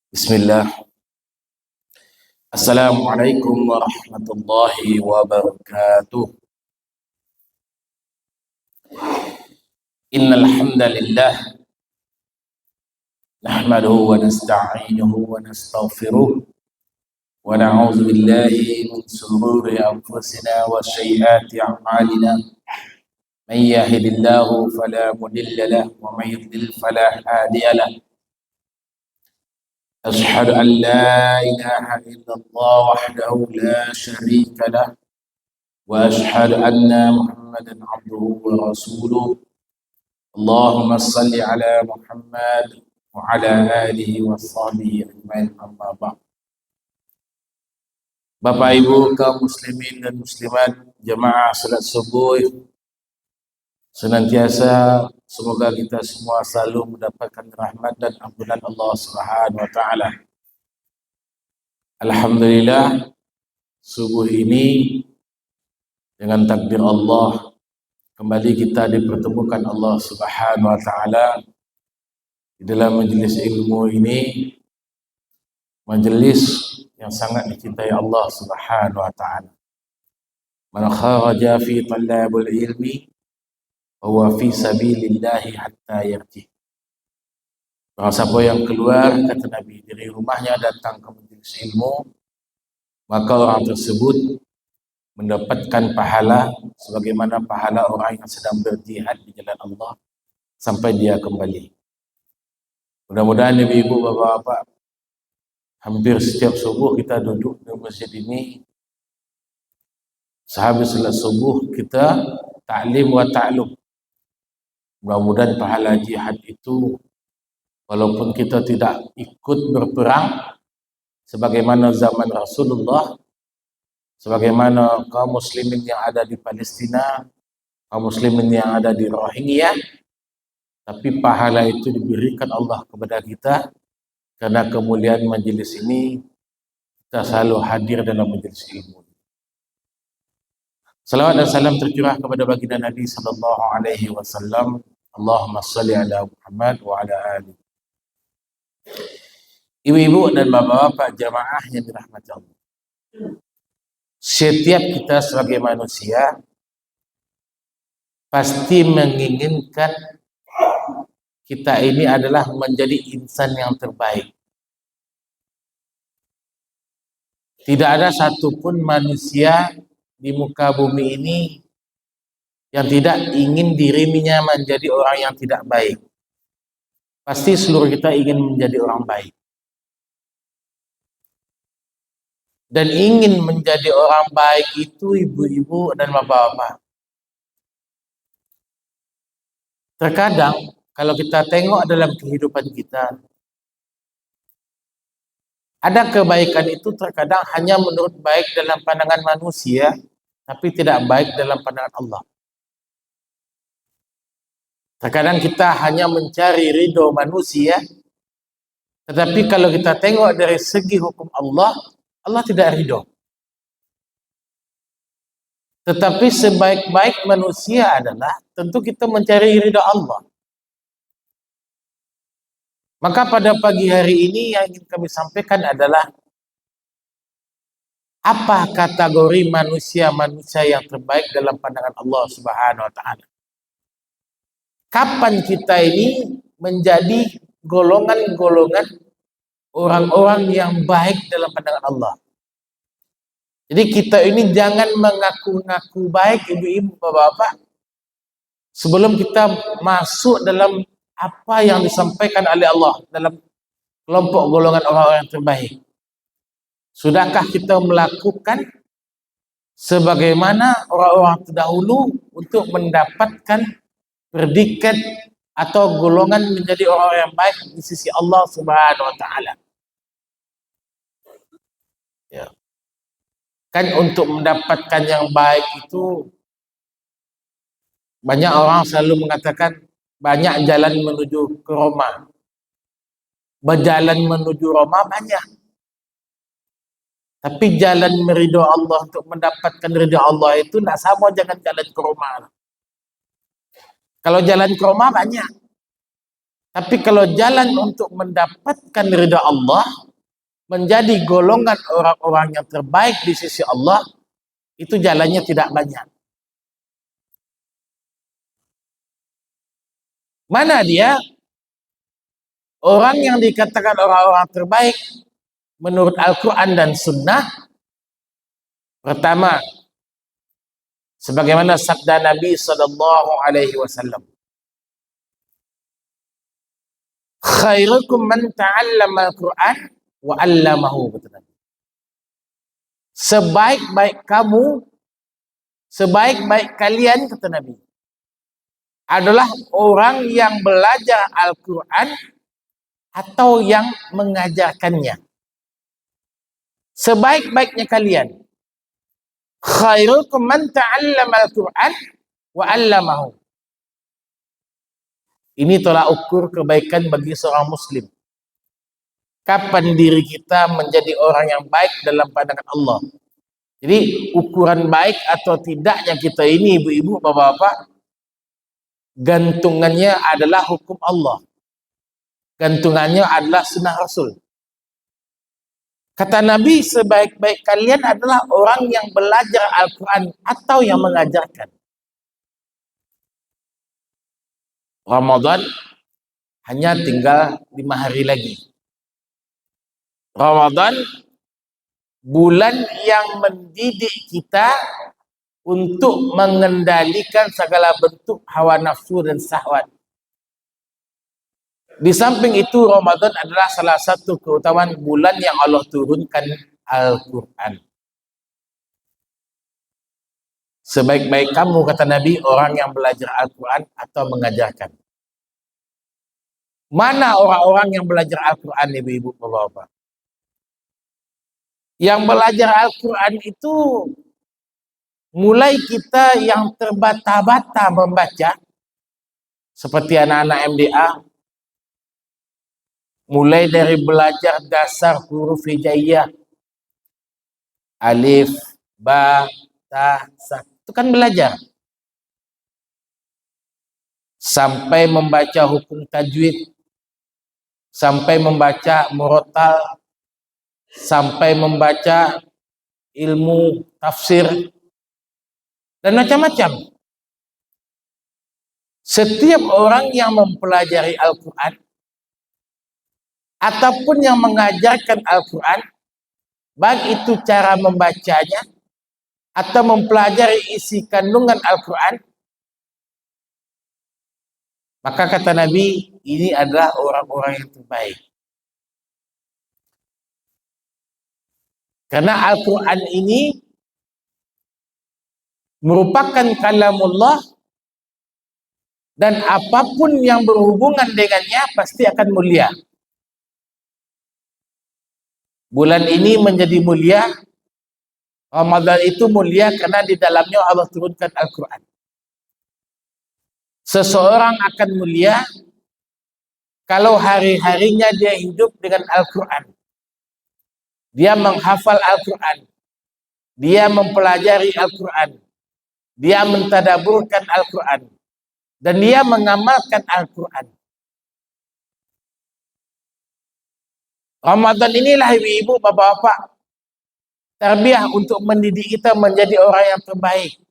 Bismillah. Assalamualaikum warahmatullahi wabarakatuh. Innal hamdalillah nahmaduhu wa nasta'inuhu wa nastaghfiruh wa na'udzu billahi min shururi anfusina wa sayyiati a'malina. May yahdihillahu fala mudilla lahu wa may yudlil fala hadiya lahu. أشهد أن لا إله إلا الله وحده لا شريك له وأشهد أن محمدا عبده ورسوله. اللهم صل على محمد وعلى آله وصحبه أجمعين. أما بعد. Bapak Ibu kaum muslimin dan muslimat, jemaah salat subuh, senantiasa semoga kita semua selalu mendapatkan rahmat dan ampunan Allah Subhanahu wa taala. Alhamdulillah, subuh ini dengan takdir Allah kembali kita dipertemukan Allah Subhanahu wa taala di dalam majelis ilmu ini, majelis yang sangat dicintai Allah Subhanahu wa taala. Man kharaja fi talabul ilmi wa fi sabilillahi hatta yarji. Barang siapa yang keluar, kata Nabi, dari rumahnya datang ke majelis ilmu, maka orang tersebut mendapatkan pahala sebagaimana pahala orang yang sedang berjihad di jalan Allah sampai dia kembali. Mudah-mudahan ibu-ibu, bapak-bapak, hampir setiap subuh kita duduk di masjid ini, sehabis salat subuh kita ta'lim wa ta'lum. Mudah-mudahan pahala jihad itu, walaupun kita tidak ikut berperang sebagaimana zaman Rasulullah, sebagaimana kaum muslimin yang ada di Palestina, kaum muslimin yang ada di Rohingya, tapi pahala itu diberikan Allah kepada kita karena kemuliaan majelis ini. Kita selalu hadir dalam majelis ilmu. Salawat dan salam tercurah kepada baginda Nabi sallallahu alaihi wasallam. Allahumma shalli ala Muhammad wa ala ali. Ibu-ibu dan bapak-bapak jamaah yang dirahmati Allah. Setiap kita sebagai manusia pasti menginginkan kita ini adalah menjadi insan yang terbaik. Tidak ada satupun manusia di muka bumi ini yang tidak ingin dirinya menjadi orang yang tidak baik. Pasti seluruh kita ingin menjadi orang baik. Dan ingin menjadi orang baik itu ibu-ibu dan bapak-bapak. Terkadang kalau kita tengok dalam kehidupan kita, ada kebaikan itu terkadang hanya menurut baik dalam pandangan manusia, tapi tidak baik dalam pandangan Allah. Terkadang kita hanya mencari ridho manusia, tetapi kalau kita tengok dari segi hukum Allah, Allah tidak ridho. Tetapi sebaik-baik manusia adalah tentu kita mencari ridho Allah. Maka pada pagi hari ini yang ingin kami sampaikan adalah apa kategori manusia-manusia yang terbaik dalam pandangan Allah Subhanahu wa taala. Kapan kita ini menjadi golongan-golongan orang-orang yang baik dalam pandangan Allah. Jadi kita ini jangan mengaku-ngaku baik, ibu-ibu, bapak-bapak, sebelum kita masuk dalam apa yang disampaikan oleh Allah dalam kelompok golongan orang-orang yang terbaik. Sudahkah kita melakukan sebagaimana orang-orang terdahulu untuk mendapatkan predikat atau golongan menjadi orang yang baik di sisi Allah Subhanahu wa taala? Ya. Kan untuk mendapatkan yang baik itu banyak orang selalu mengatakan banyak jalan menuju ke Roma. Berjalan menuju Roma banyak. Tapi jalan meridho Allah untuk mendapatkan ridho Allah itu tidak sama jangan jalan ke Roma. Kalau jalan ke Roma banyak. Tapi kalau jalan untuk mendapatkan ridha Allah, menjadi golongan orang-orang yang terbaik di sisi Allah, itu jalannya tidak banyak. Mana dia? Orang yang dikatakan orang-orang terbaik menurut Al-Quran dan Sunnah, pertama, sebagaimana sabda Nabi Sallallahu Alaihi Wasallam, khairukum man ta'allama al-Quran wa 'allamahu. Sebaik-baik kamu, sebaik-baik kalian, kata Nabi, adalah orang yang belajar Al-Quran atau yang mengajarkannya. Sebaik-baiknya kalian, khairukum man ta'allama al-Quran wa 'allamahu. Ini tolak ukur kebaikan bagi seorang muslim. Kapan diri kita menjadi orang yang baik dalam pandangan Allah? Jadi ukuran baik atau tidaknya kita ini, ibu-ibu, bapak-bapak, gantungannya adalah hukum Allah. Gantungannya adalah sunnah Rasul. Kata Nabi, sebaik-baik kalian adalah orang yang belajar Al-Quran atau yang mengajarkan. Ramadan hanya tinggal 5 hari lagi. Ramadan, bulan yang mendidik kita untuk mengendalikan segala bentuk hawa nafsu dan syahwat. Di samping itu, Ramadan adalah salah satu keutamaan bulan yang Allah turunkan Al-Quran. Sebaik-baik kamu, kata Nabi, orang yang belajar Al-Quran atau mengajarkan. Mana orang-orang yang belajar Al-Quran, ibu-ibu, bapak-bapak? Yang belajar Al-Quran itu mulai kita yang terbata-bata membaca, seperti anak-anak MDA, mulai dari belajar dasar huruf hijaiyah, alif, ba, ta, sa, itu kan belajar. Sampai membaca hukum tajwid, sampai membaca murotal, sampai membaca ilmu tafsir, dan macam-macam. Setiap orang yang mempelajari Al-Quran ataupun yang mengajarkan Al-Quran, baik itu cara membacanya atau mempelajari isi kandungan Al-Quran, maka kata Nabi, ini adalah orang-orang yang terbaik. Karena Al-Quran ini merupakan kalamullah, dan apapun yang berhubungan dengannya pasti akan mulia. Bulan ini menjadi mulia, Ramadan itu mulia karena di dalamnya Allah turunkan Al-Quran. Seseorang akan mulia kalau hari-harinya dia hidup dengan Al-Quran. Dia menghafal Al-Quran, dia mempelajari Al-Quran, dia mentadaburkan Al-Quran, dan dia mengamalkan Al-Quran. Ramadan inilah ibu-ibu, bapak-bapak, tarbiyah untuk mendidik kita menjadi orang yang terbaik.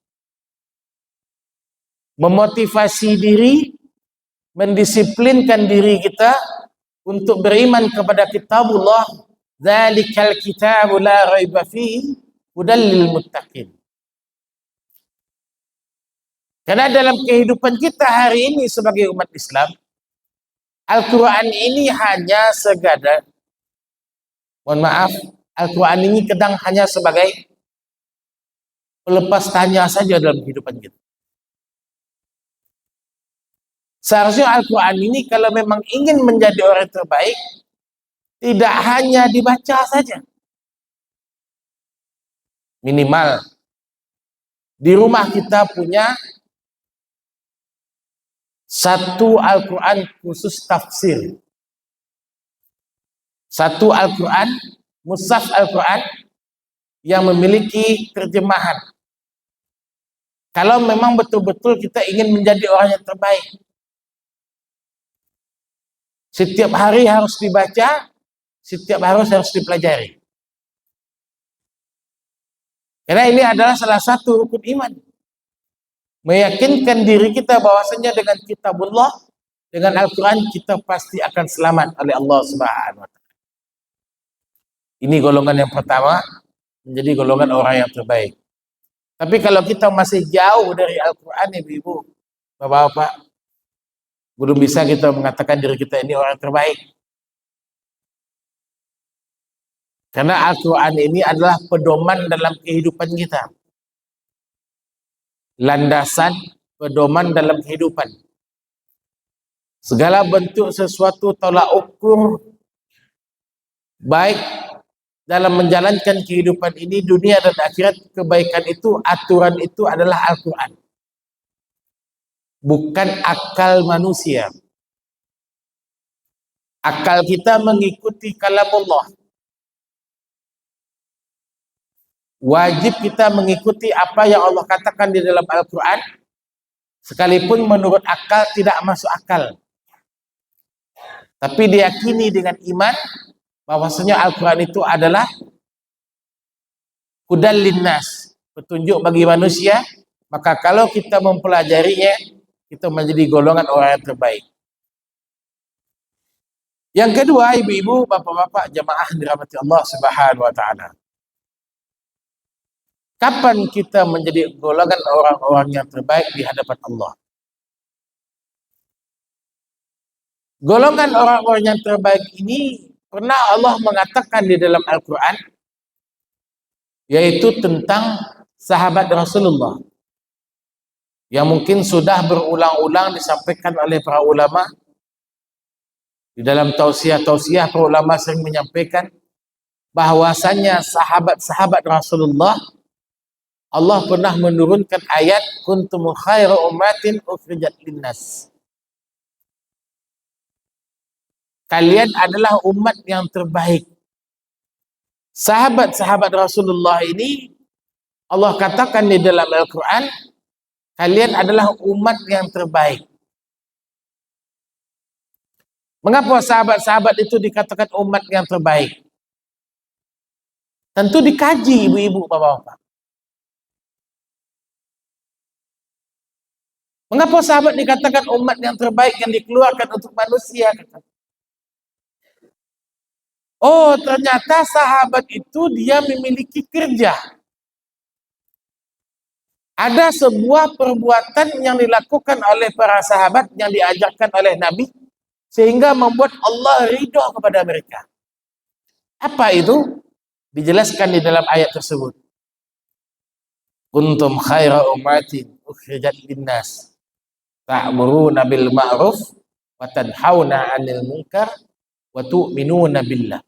Memotivasi diri, mendisiplinkan diri kita untuk beriman kepada kitabullah, dzalikal kitabu la raiba fihi hudal lil muttaqin. Karena dalam kehidupan kita hari ini sebagai umat Islam, Al-Quran ini hanya sekadar, mohon maaf, Al-Quran ini kadang hanya sebagai pelepas tanya saja dalam kehidupan kita. Seharusnya Al-Quran ini kalau memang ingin menjadi orang terbaik, tidak hanya dibaca saja. Minimal di rumah kita punya satu Al-Quran khusus tafsir, satu Al-Quran, mushaf Al-Quran yang memiliki terjemahan. Kalau memang betul-betul kita ingin menjadi orang yang terbaik. Setiap hari harus dibaca, setiap hari harus dipelajari. Karena ini adalah salah satu rukun iman. Meyakinkan diri kita bahwasanya dengan kitabullah, dengan Al-Quran, kita pasti akan selamat oleh Allah Subhanahu wa Ta'ala. Ini golongan yang pertama, menjadi golongan orang yang terbaik. Tapi kalau kita masih jauh dari Al-Quran, ibu-ibu, bapak-bapak, belum bisa kita mengatakan diri kita ini orang terbaik. Karena Al-Quran ini adalah pedoman dalam kehidupan kita. Landasan, pedoman dalam kehidupan. Segala bentuk sesuatu tolak ukur baik dalam menjalankan kehidupan ini, dunia dan akhirat, kebaikan itu, aturan itu adalah Al-Quran. Bukan akal manusia. Akal kita mengikuti kalamullah. Wajib kita mengikuti apa yang Allah katakan di dalam Al-Quran, sekalipun menurut akal tidak masuk akal. Tapi diyakini dengan iman bahwasanya Al-Quran itu adalah hudal linnas, petunjuk bagi manusia. Maka kalau kita mempelajarinya, kita menjadi golongan orang yang terbaik. Yang kedua, ibu-ibu, bapak-bapak, jamaah dirahmati Allah Subhanahu wa Ta'ala. Kapan kita menjadi golongan orang-orang yang terbaik di hadapan Allah? Golongan orang-orang yang terbaik ini pernah Allah mengatakan di dalam Al-Quran, yaitu tentang sahabat Rasulullah, yang mungkin sudah berulang-ulang disampaikan oleh para ulama. Di dalam tausiah-tausiah, para ulama sering menyampaikan bahwasanya sahabat-sahabat Rasulullah, Allah pernah menurunkan ayat kuntum khairu ummatin ukhrijat linnas. Kalian adalah umat yang terbaik. Sahabat-sahabat Rasulullah ini Allah katakan di dalam Al-Quran, kalian adalah umat yang terbaik. Mengapa sahabat-sahabat itu dikatakan umat yang terbaik? Tentu dikaji, ibu-ibu, bapak-bapak. Mengapa sahabat dikatakan umat yang terbaik yang dikeluarkan untuk manusia? Oh, ternyata sahabat itu dia memiliki kerja. Ada sebuah perbuatan yang dilakukan oleh para sahabat yang diajarkan oleh Nabi, sehingga membuat Allah ridho kepada mereka. Apa itu? Dijelaskan di dalam ayat tersebut. Kuntum khaira ummatin ukhrijat linnas ta'muruna bil ma'ruf wa tanhauna 'anil munkar wa tu'minuna billah.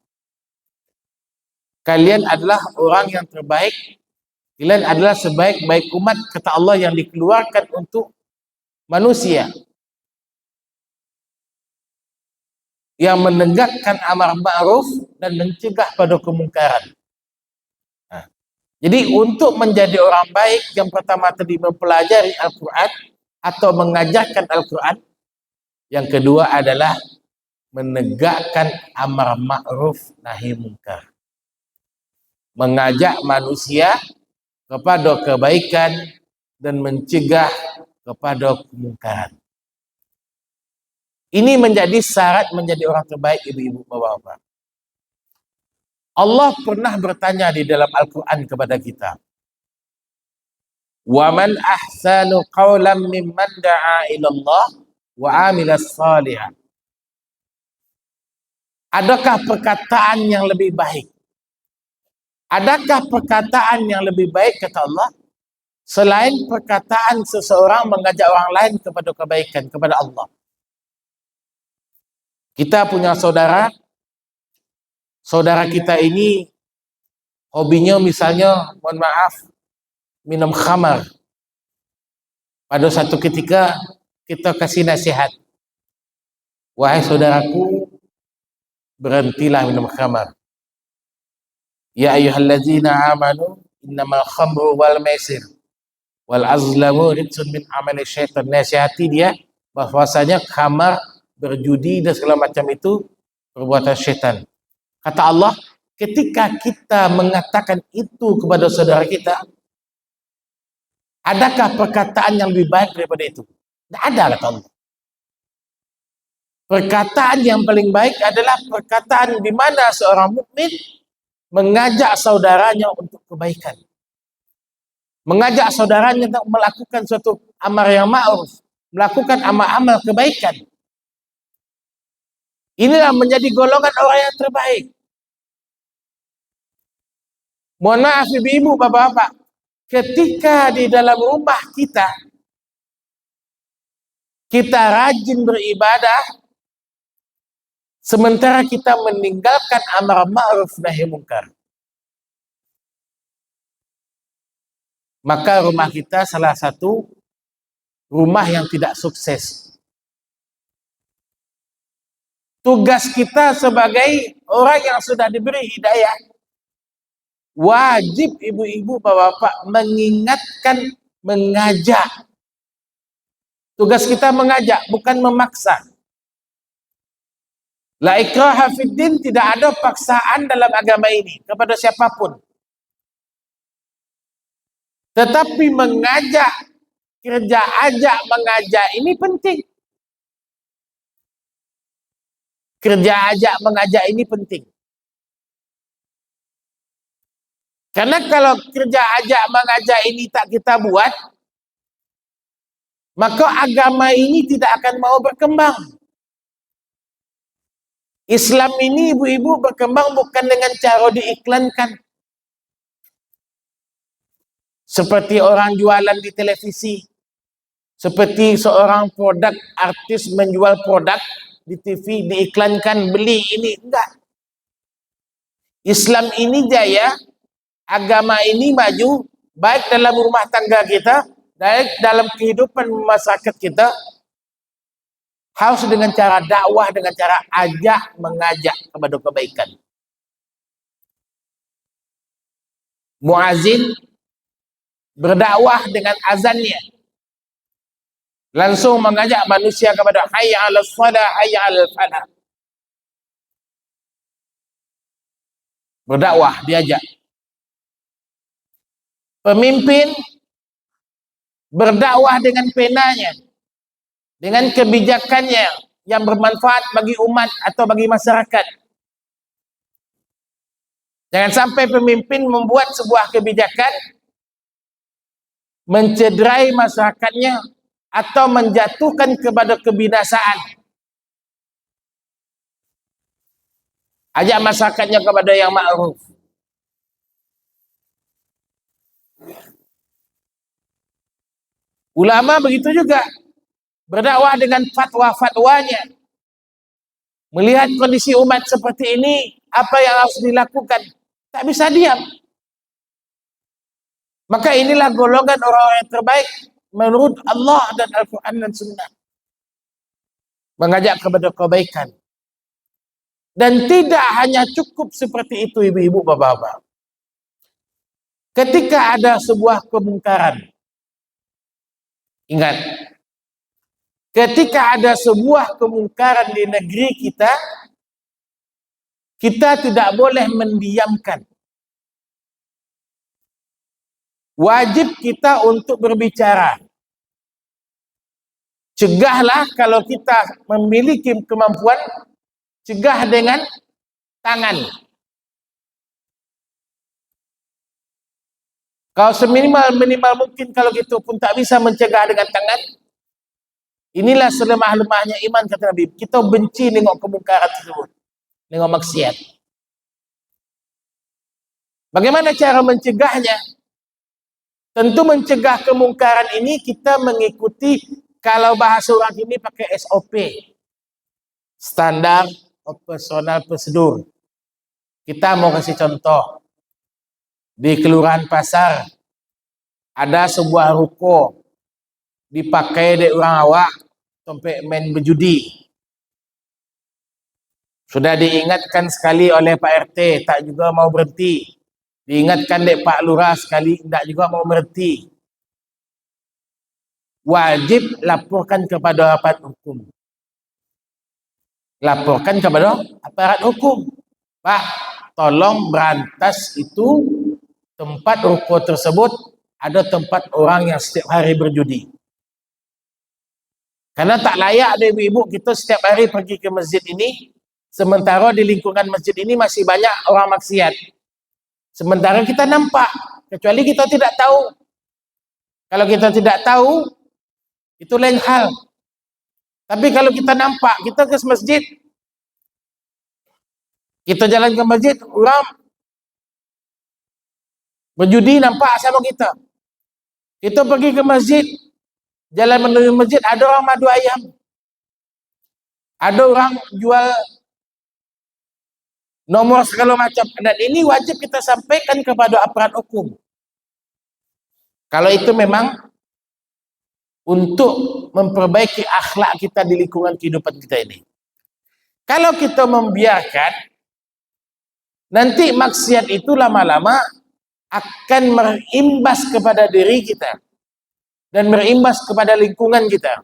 Kalian adalah orang yang terbaik. Kalian adalah sebaik-baik umat, kata Allah, yang dikeluarkan untuk manusia, yang menegakkan amar ma'ruf dan mencegah pada kemungkaran. Nah, jadi untuk menjadi orang baik, yang pertama tadi mempelajari Al-Quran atau mengajarkan Al-Quran. Yang kedua adalah menegakkan amar ma'ruf nahi munkar. Mengajak manusia kepada kebaikan dan mencegah kepada kemungkaran. Ini menjadi syarat menjadi orang terbaik, ibu-ibu, bapak-bapak. Allah pernah bertanya di dalam Al-Quran kepada kita, wa man ahsanu qawlan mimman da'a ilallah wa amila salihan. Adakah perkataan yang lebih baik? Adakah perkataan yang lebih baik, kata Allah, selain perkataan seseorang mengajak orang lain kepada kebaikan, kepada Allah? Kita punya saudara kita ini hobinya misalnya, mohon maaf, minum khamar. Pada satu ketika kita kasih nasihat, wahai saudaraku, berhentilah minum khamar. Ya ayyuhallazina amanu innamal khamru wal maisir wal azlamu rijsun min amali syaitan. Nasihati dia bahwasanya khamar berjudi dan segala macam itu perbuatan syaitan. Kata Allah, ketika kita mengatakan itu kepada saudara kita, adakah perkataan yang lebih baik daripada itu? Tidak ada, kata Allah. Perkataan yang paling baik adalah perkataan di mana seorang mukmin mengajak saudaranya untuk kebaikan. Mengajak saudaranya untuk melakukan suatu amar yang ma'ruf, melakukan amal-amal kebaikan. Inilah menjadi golongan orang yang terbaik. Mohon maaf ibu-ibu, bapak-bapak, ketika di dalam rumah kita rajin beribadah, sementara kita meninggalkan amar ma'ruf nahi munkar, maka rumah kita salah satu rumah yang tidak sukses. Tugas kita sebagai orang yang sudah diberi hidayah, wajib ibu-ibu bapak-bapak mengingatkan, mengajak. Tugas kita mengajak, bukan memaksa. La ikraha fiddin, tidak ada paksaan dalam agama ini kepada siapapun. Tetapi mengajak, kerja ajak mengajak ini penting. Kerja ajak mengajak ini penting. Karena kalau kerja ajak mengajak ini tak kita buat, maka agama ini tidak akan mau berkembang. Islam ini ibu-ibu berkembang bukan dengan cara diiklankan. Seperti orang jualan di televisi. Seperti seorang produk artis menjual produk di TV, diiklankan, beli ini. Enggak. Islam ini jaya, agama ini maju, baik dalam rumah tangga kita, baik dalam kehidupan masyarakat kita, harus dengan cara dakwah, dengan cara ajak, mengajak kepada kebaikan. Muazin berdakwah dengan azannya, langsung mengajak manusia kepada hayya 'alas shalah, hayya 'alal falah. Berdakwah, diajak. Pemimpin berdakwah dengan penanya, dengan kebijakannya yang bermanfaat bagi umat atau bagi masyarakat. Jangan sampai pemimpin membuat sebuah kebijakan mencederai masyarakatnya atau menjatuhkan kepada kebinasaan. Ajak masyarakatnya kepada yang ma'ruf. Ulama begitu juga, berdakwah dengan fatwa-fatwanya. Melihat kondisi umat seperti ini, apa yang harus dilakukan? Tak bisa diam. Maka inilah golongan orang-orang yang terbaik menurut Allah dan Al-Quran dan Sunnah. Mengajak kepada kebaikan. Dan tidak hanya cukup seperti itu ibu-ibu bapak-bapak. Ketika ada sebuah kemungkaran, ingat, ketika ada sebuah kemungkaran di negeri kita, kita tidak boleh mendiamkan. Wajib kita untuk berbicara. Cegahlah kalau kita memiliki kemampuan, cegah dengan tangan. Kalau seminimal mungkin, kalau gitu pun tak bisa mencegah dengan tangan, inilah selemah-lemahnya iman, kata Nabi. Kita benci nengok kemungkaran tersebut, nengok maksiat. Bagaimana cara mencegahnya? Tentu mencegah kemungkaran ini kita mengikuti, kalau bahasa orang ini pakai SOP, standar operasional prosedur. Kita mau kasih contoh. Di Kelurahan Pasar ada sebuah ruko dipakai oleh orang awak sampai main berjudi. Sudah diingatkan sekali oleh Pak RT, tak juga mau berhenti. Diingatkan oleh Pak Lurah sekali, tak juga mau berhenti. Wajib laporkan kepada aparat hukum. laporkan kepada aparat hukum. Pak, tolong berantas itu tempat ruko tersebut ada tempat orang yang setiap hari berjudi. Karena tak layak ada ibu-ibu kita setiap hari pergi ke masjid ini, sementara di lingkungan masjid ini masih banyak orang maksiat. Sementara kita nampak, kecuali kita tidak tahu. Kalau kita tidak tahu, itu lain hal. Tapi kalau kita nampak, kita ke masjid, kita jalan ke masjid, orang berjudi nampak sama kita. Kita pergi ke masjid, jalan menuju masjid, ada orang madu ayam. Ada orang jual nomor segala macam. Dan ini wajib kita sampaikan kepada aparat hukum. Kalau itu memang untuk memperbaiki akhlak kita di lingkungan kehidupan kita ini. Kalau kita membiarkan, nanti maksiat itu lama-lama akan berimbas kepada diri kita dan berimbas kepada lingkungan kita.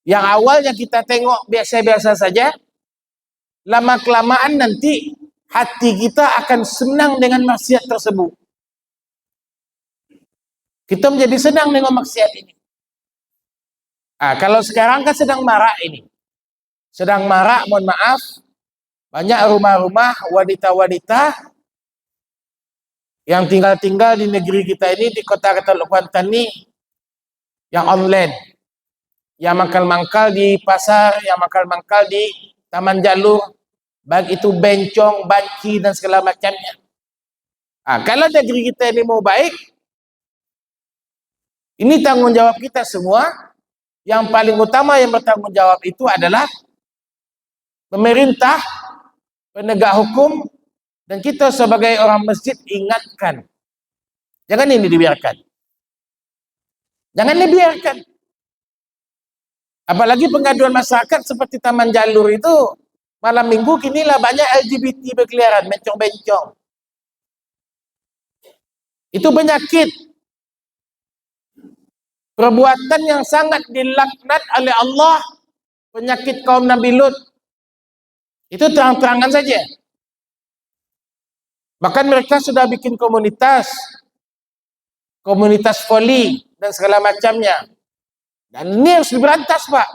Yang awalnya kita tengok biasa-biasa saja, lama-kelamaan nanti hati kita akan senang dengan maksiat tersebut. Kita menjadi senang dengan maksiat ini. Kalau sekarang kan sedang marak ini. Sedang marak, mohon maaf, banyak rumah-rumah wanita-wanita yang tinggal-tinggal di negeri kita ini, di kota Teluk Kuantan ini, yang online, yang mangkal-mangkal di pasar, yang mangkal-mangkal di taman jalur, baik itu bencong, banci dan segala macamnya. Kalau negeri kita ini mau baik, ini tanggung jawab kita semua. Yang paling utama yang bertanggung jawab itu adalah pemerintah, penegak hukum, dan kita sebagai orang masjid ingatkan. Jangan ini dibiarkan. Jangan dibiarkan. Apalagi pengaduan masyarakat seperti taman jalur itu, malam minggu kinilah banyak LGBT berkeliaran, bencong-bencong. Itu penyakit. Perbuatan yang sangat dilaknat oleh Allah, penyakit kaum Nabi Lut. Itu terang-terangan saja. Bahkan mereka sudah bikin komunitas voli dan segala macamnya. Dan ini harus diberantas, Pak.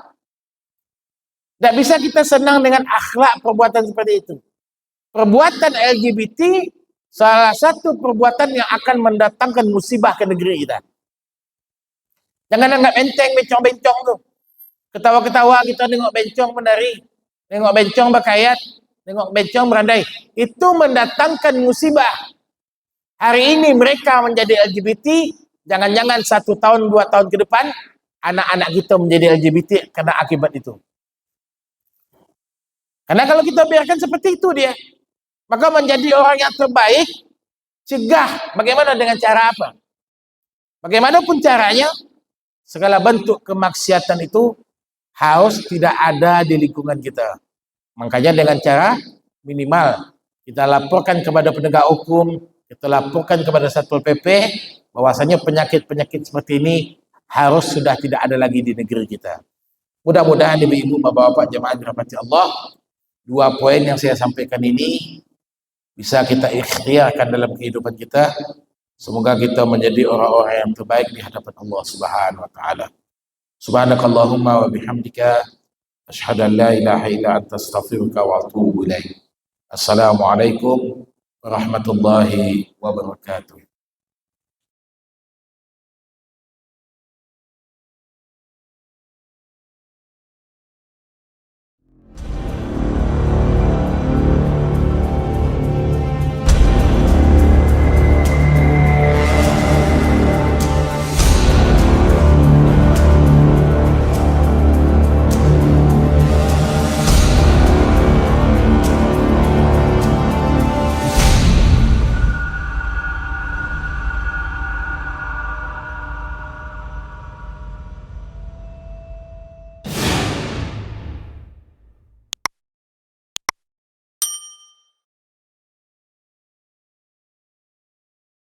Tidak bisa kita senang dengan akhlak perbuatan seperti itu. Perbuatan LGBT salah satu perbuatan yang akan mendatangkan musibah ke negeri kita. Jangan anggap enteng bencong-bencong tuh. Ketawa-ketawa kita nengok bencong menari, nengok bencong berkayat, nengok bencong berandai. Itu mendatangkan musibah. Hari ini mereka menjadi LGBT, jangan-jangan 1 tahun, 2 tahun ke depan, anak-anak kita menjadi LGBT karena akibat itu. Karena kalau kita biarkan seperti itu dia, maka menjadi orang yang terbaik, cegah. Bagaimana dengan cara apa? Bagaimanapun caranya, segala bentuk kemaksiatan itu harus tidak ada di lingkungan kita. Makanya dengan cara minimal kita laporkan kepada penegak hukum, kita laporkan kepada Satpol PP bahwasanya penyakit-penyakit seperti ini harus sudah tidak ada lagi di negeri kita. Mudah-mudahan ibu-ibu, bapak-bapak, jemaah dirahmati Allah, 2 poin yang saya sampaikan ini bisa kita ikhtiarkan dalam kehidupan kita. Semoga kita menjadi orang-orang yang terbaik di hadapan Allah Subhanahu wa taala. Subhanakallahumma wa bihamdika asyhadu an la ilaha illa anta astaghfiruka wa atubu ilaik. Assalamualaikum warahmatullahi wabarakatuh.